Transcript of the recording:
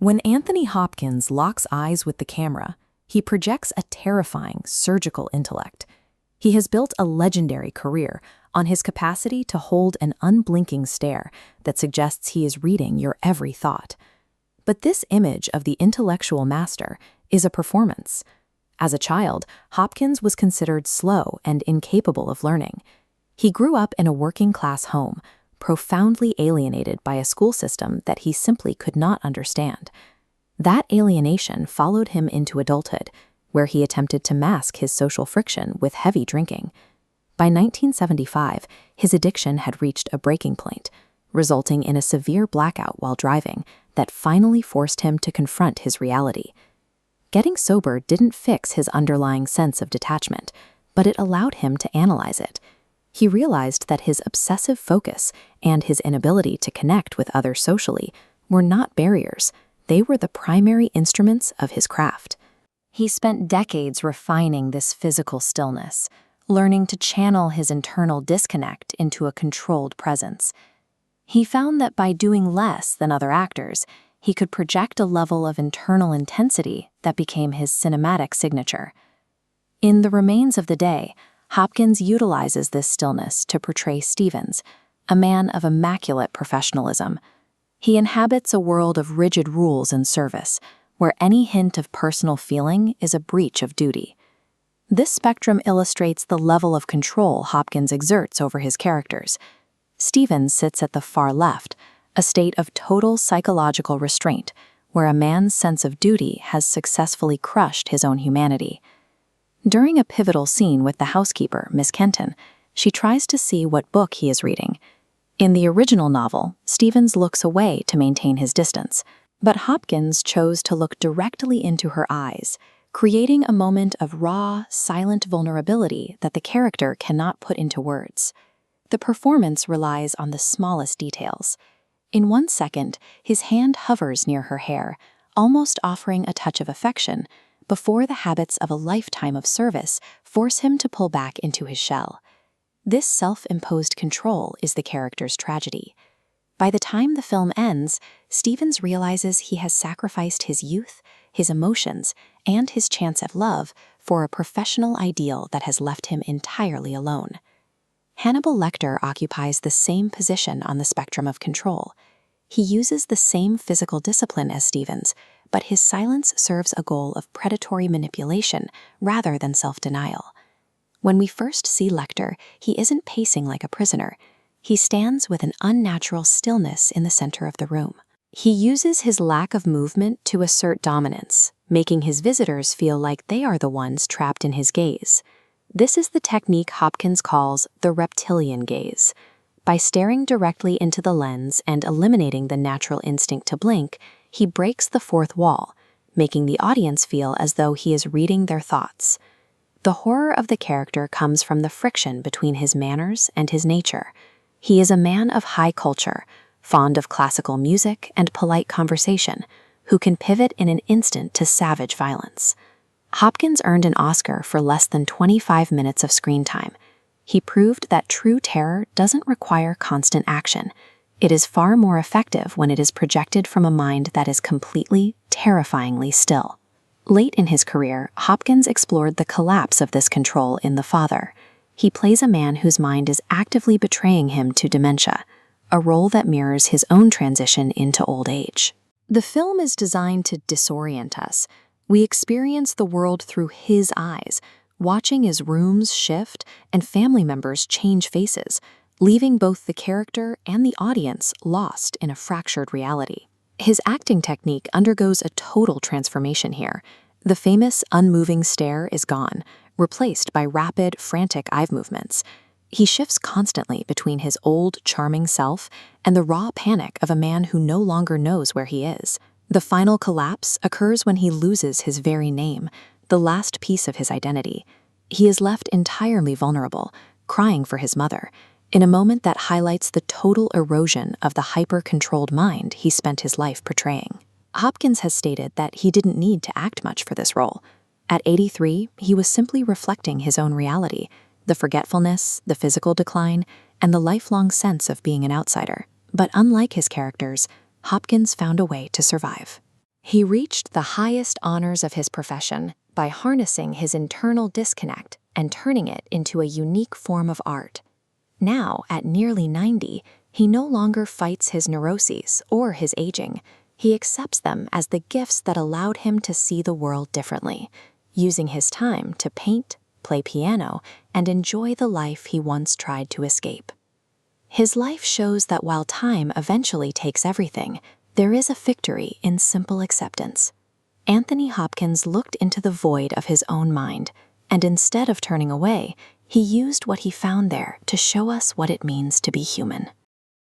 When Anthony Hopkins locks eyes with the camera, he projects a terrifying, surgical intellect. He has built a legendary career on his capacity to hold an unblinking stare that suggests he is reading your every thought. But this image of the intellectual master is a performance. As a child, Hopkins was considered slow and incapable of learning. He grew up in a working-class home, profoundly alienated by a school system that he simply could not understand. That alienation followed him into adulthood, where he attempted to mask his social friction with heavy drinking. By 1975, his addiction had reached a breaking point, resulting in a severe blackout while driving that finally forced him to confront his reality. Getting sober didn't fix his underlying sense of detachment, but it allowed him to analyze it. He realized that his obsessive focus and his inability to connect with others socially were not barriers. They were the primary instruments of his craft. He spent decades refining this physical stillness, learning to channel his internal disconnect into a controlled presence. He found that by doing less than other actors, he could project a level of internal intensity that became his cinematic signature. In The Remains of the Day, Hopkins utilizes this stillness to portray Stevens, a man of immaculate professionalism. He inhabits a world of rigid rules and service, where any hint of personal feeling is a breach of duty. This spectrum illustrates the level of control Hopkins exerts over his characters. Stevens sits at the far left, a state of total psychological restraint, where a man's sense of duty has successfully crushed his own humanity. During a pivotal scene with the housekeeper, Miss Kenton, she tries to see what book he is reading. In the original novel, Stevens looks away to maintain his distance, but Hopkins chose to look directly into her eyes, creating a moment of raw, silent vulnerability that the character cannot put into words. The performance relies on the smallest details. In 1 second, his hand hovers near her hair, almost offering a touch of affection, before the habits of a lifetime of service force him to pull back into his shell. This self-imposed control is the character's tragedy. By the time the film ends, Stevens realizes he has sacrificed his youth, his emotions, and his chance at love for a professional ideal that has left him entirely alone. Hannibal Lecter occupies the same position on the spectrum of control. He uses the same physical discipline as Stevens, but his silence serves a goal of predatory manipulation rather than self-denial. When we first see Lecter, he isn't pacing like a prisoner. He stands with an unnatural stillness in the center of the room. He uses his lack of movement to assert dominance, making his visitors feel like they are the ones trapped in his gaze. This is the technique Hopkins calls the reptilian gaze. By staring directly into the lens and eliminating the natural instinct to blink, he breaks the fourth wall, making the audience feel as though he is reading their thoughts. The horror of the character comes from the friction between his manners and his nature. He is a man of high culture, fond of classical music and polite conversation, who can pivot in an instant to savage violence. Hopkins earned an Oscar for less than 25 minutes of screen time. He proved that true terror doesn't require constant action. It is far more effective when it is projected from a mind that is completely, terrifyingly still. Late in his career, Hopkins explored the collapse of this control in The Father. He plays a man whose mind is actively betraying him to dementia, a role that mirrors his own transition into old age. The film is designed to disorient us. We experience the world through his eyes, watching as rooms shift and family members change faces, leaving both the character and the audience lost in a fractured reality. His acting technique undergoes a total transformation here. The famous unmoving stare is gone, replaced by rapid, frantic eye movements. He shifts constantly between his old, charming self and the raw panic of a man who no longer knows where he is. The final collapse occurs when he loses his very name, the last piece of his identity. He is left entirely vulnerable, crying for his mother, in a moment that highlights the total erosion of the hyper-controlled mind he spent his life portraying. Hopkins has stated that he didn't need to act much for this role. At 83, he was simply reflecting his own reality, the forgetfulness, the physical decline, and the lifelong sense of being an outsider. But unlike his characters, Hopkins found a way to survive. He reached the highest honors of his profession by harnessing his internal disconnect and turning it into a unique form of art. Now, at nearly 90, he no longer fights his neuroses or his aging. He accepts them as the gifts that allowed him to see the world differently, using his time to paint, play piano, and enjoy the life he once tried to escape. His life shows that while time eventually takes everything, there is a victory in simple acceptance. Anthony Hopkins looked into the void of his own mind, and instead of turning away, he used what he found there to show us what it means to be human.